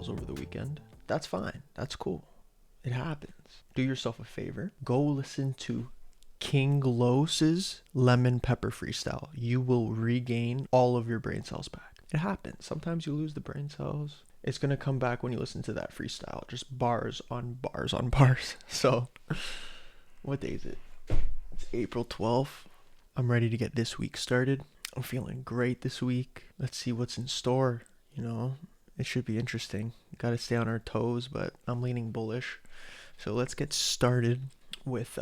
sales over the weekend. That's fine. That's cool. It happens. Do yourself a favor. Go listen to King Los's Lemon Pepper Freestyle. You will regain all of your brain cells back. It happens. Sometimes you lose the brain cells. It's going to come back when you listen to that freestyle. Just bars on bars on bars. So, what day is it? It's April 12th. I'm ready to get this week started. I'm feeling great this week. Let's see what's in store. It should be interesting. Got to stay on our toes, but I'm leaning bullish. So let's get started with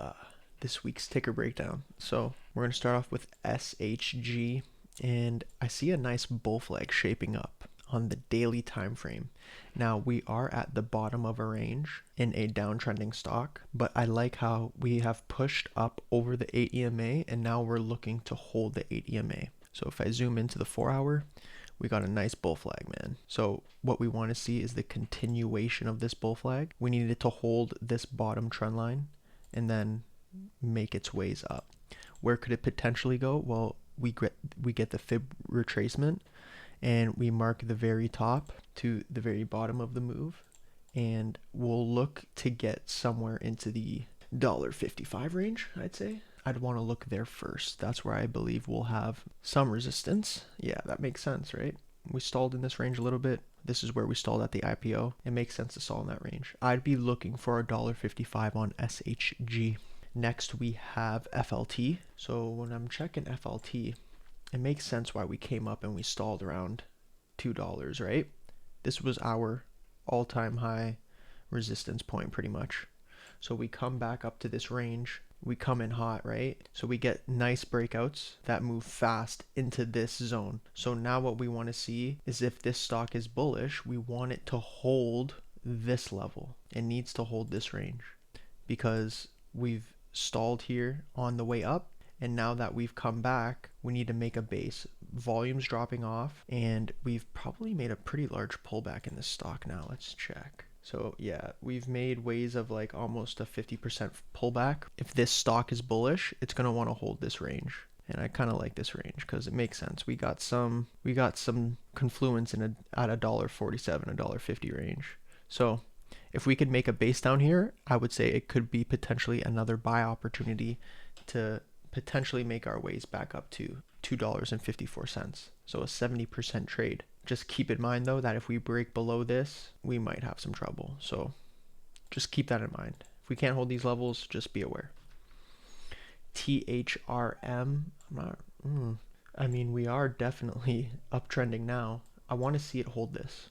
this week's ticker breakdown. So we're going to start off with SHG, and I see a nice bull flag shaping up on the daily time frame. Now we are at the bottom of a range in a downtrending stock, but I like how we have pushed up over the 8 EMA, and now we're looking to hold the 8 EMA. So if I zoom into the 4 hour, we got a nice bull flag, man. So what we want to see is the continuation of this bull flag. We needed to hold this bottom trend line and then make its ways up. Where could it potentially go? Well, we get the fib retracement, and we mark the very top to the very bottom of the move, and we'll look to get somewhere into the $1.55 range, I'd say. I'd want to look there first. That's where I believe we'll have some resistance. Yeah, that makes sense, right? We stalled in this range a little bit. This is where we stalled at the IPO. It makes sense to stall in that range. I'd be looking for $1.55 on SHG. Next, we have FLT. So when I'm checking FLT, it makes sense why we came up and we stalled around $2, right? This was our all-time high resistance point pretty much. So we come back up to this range. We come in hot, right? So we get nice breakouts that move fast into this zone. So now what we want to see is, if this stock is bullish, we want it to hold this level. It needs to hold this range because we've stalled here on the way up. And now that we've come back, we need to make a base. Volume's dropping off, and we've probably made a pretty large pullback in this stock now. Let's check. So yeah, we've made ways of like almost a 50% pullback. If this stock is bullish, it's going to want to hold this range. And I kind of like this range because it makes sense. We got some confluence in at $1.47, $1.50 range. So if we could make a base down here, I would say it could be potentially another buy opportunity to potentially make our ways back up to $2.54. So a 70% trade. Just keep in mind though that if we break below this, we might have some trouble. So just keep that in mind. If we can't hold these levels, just be aware. THRM, we are definitely uptrending now. I want to see it hold this.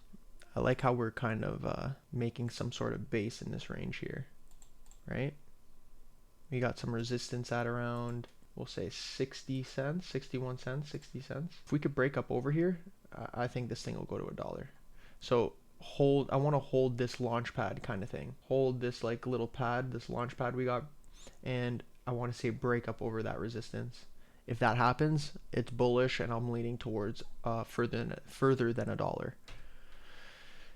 I like how we're kind of making some sort of base in this range here, right? We got some resistance at around, we'll say 60 cents, 61 cents, 60 cents. If we could break up over here, I think this thing will go to $1. So I want to hold this launch pad kind of thing. Hold this like little pad, this launch pad we got, and I want to say break up over that resistance. If that happens, it's bullish, and I'm leaning towards further than $1.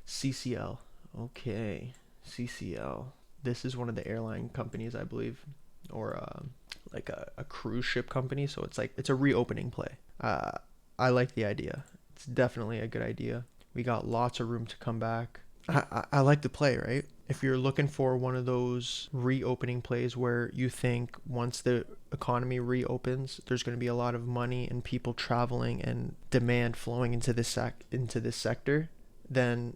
CCL. Okay, CCL. This is one of the airline companies, I believe, or like a cruise ship company. So it's a reopening play. I like the idea. It's definitely a good idea. We got lots of room to come back. I like the play, right? If you're looking for one of those reopening plays where you think once the economy reopens, there's going to be a lot of money and people traveling and demand flowing into this sector, then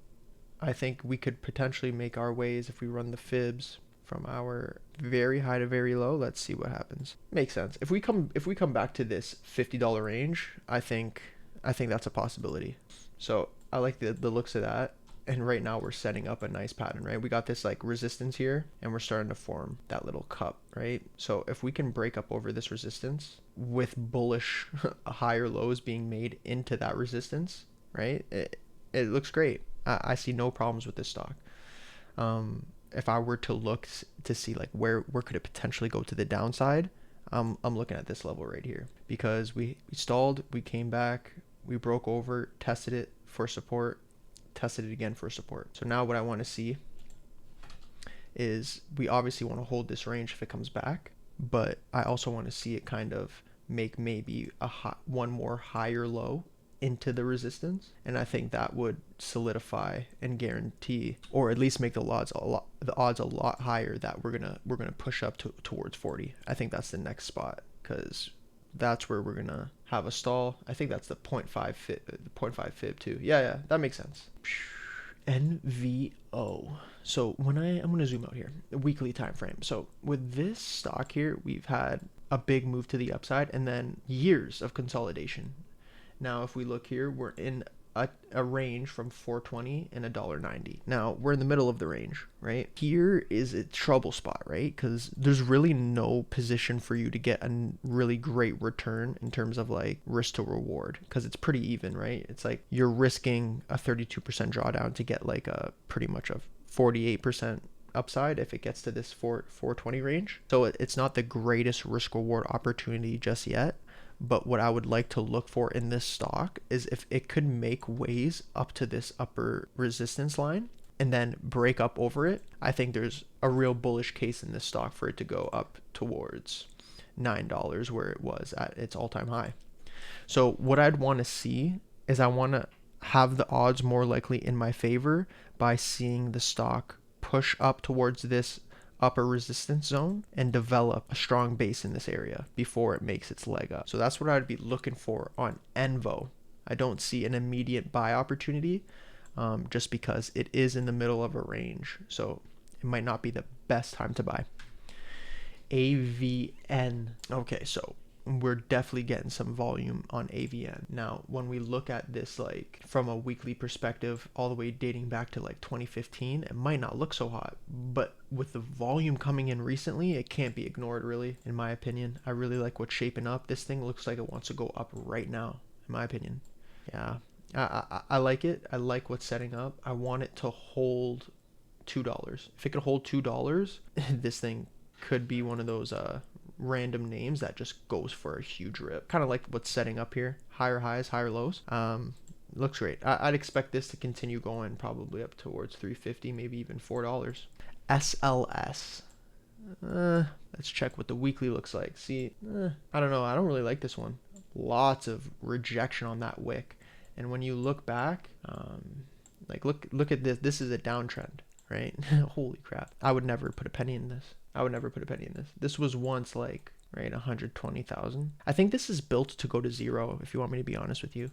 I think we could potentially make our ways if we run the fibs from our very high to very low. Let's see what happens. Makes sense. If we come back to this $50 range, I think that's a possibility. So I like the looks of that. And right now we're setting up a nice pattern, right? We got this like resistance here, and we're starting to form that little cup, right? So if we can break up over this resistance with bullish higher lows being made into that resistance, right? It looks great. I see no problems with this stock. If I were to look to see like where could it potentially go to the downside, I'm looking at this level right here, because we stalled, we came back, we broke over, tested it for support, tested it again for support. So now what I want to see is, we obviously want to hold this range if it comes back, but I also want to see it kind of make maybe one more higher low into the resistance, and I think that would solidify and guarantee, or at least make the odds a lot higher that we're gonna push up towards 40. I think that's the next spot, because that's where we're gonna have a stall. I think that's the 0.5 fib too. Yeah, that makes sense. NVO. So I'm gonna zoom out here, the weekly time frame. So with this stock here, we've had a big move to the upside and then years of consolidation. Now if we look here, we're in a range from 420 and $1.90. Now we're in the middle of the range, right? Here is a trouble spot, right? Because there's really no position for you to get a really great return in terms of like risk to reward, because it's pretty even, right? It's like you're risking a 32% drawdown to get like a pretty much a 48% upside if it gets to this 420 range. So it's not the greatest risk reward opportunity just yet. But what I would like to look for in this stock is if it could make ways up to this upper resistance line and then break up over it. I think there's a real bullish case in this stock for it to go up towards $9 where it was at its all-time high. So what I'd want to see is I want to have the odds more likely in my favor by seeing the stock push up towards this upper resistance zone and develop a strong base in this area before it makes its leg up. So that's what I'd be looking for on ENVO. I don't see an immediate buy opportunity just because it is in the middle of a range. So it might not be the best time to buy. AVN. Okay, so we're definitely getting some volume on AVN. Now, when we look at this like from a weekly perspective, all the way dating back to like 2015, it might not look so hot, but with the volume coming in recently, it can't be ignored really, in my opinion. I really like what's shaping up. This thing looks like it wants to go up right now, in my opinion. Yeah, I like it. I like what's setting up. I want it to hold $2. If it could hold $2, this thing could be one of those random names that just goes for a huge rip, kind of like what's setting up here. Higher highs, higher lows. Looks great. I'd expect this to continue going probably up towards $3.50, maybe even $4. SLS. Let's check what the weekly looks like. See, I don't know. I don't really like this one. Lots of rejection on that wick, and when you look back, like look at this. This is a downtrend, right? Holy crap! I would never put a penny in this. This was once like, right, 120,000. I think this is built to go to zero, if you want me to be honest with you.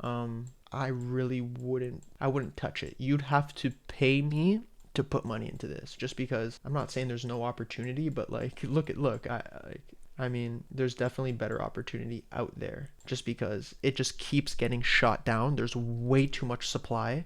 I really wouldn't touch it. You'd have to pay me to put money into this, just because I'm not saying there's no opportunity, but like I mean, there's definitely better opportunity out there, just because it just keeps getting shot down. There's way too much supply.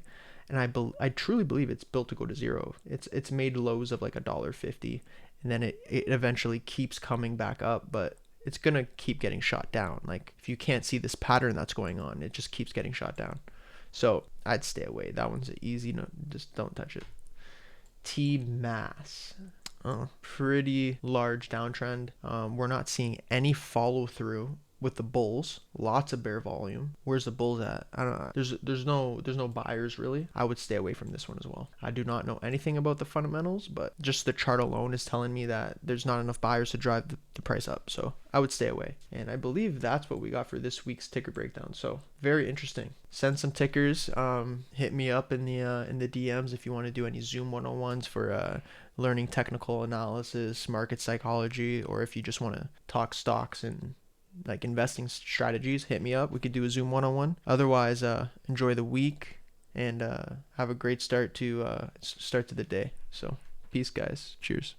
And I truly believe it's built to go to zero. It's made lows of like $1.50, and then it eventually keeps coming back up, but it's gonna keep getting shot down. Like if you can't see this pattern that's going on, it just keeps getting shot down. So I'd stay away. That one's easy. No, just don't touch it. Tmas. Pretty large downtrend. We're not seeing any follow through with the bulls. Lots of bear volume. Where's the bulls at? I don't know. There's no buyers really. I would stay away from this one as well. I do not know anything about the fundamentals, but just the chart alone is telling me that there's not enough buyers to drive the price up. So I would stay away. And I believe that's what we got for this week's ticker breakdown. So very interesting. Send some tickers. Hit me up in the DMs if you want to do any Zoom 101s for learning technical analysis, market psychology, or if you just want to talk stocks and like investing strategies, hit me up. We could do a Zoom 101. Otherwise, enjoy the week and have a great start to the day. So peace, guys. Cheers.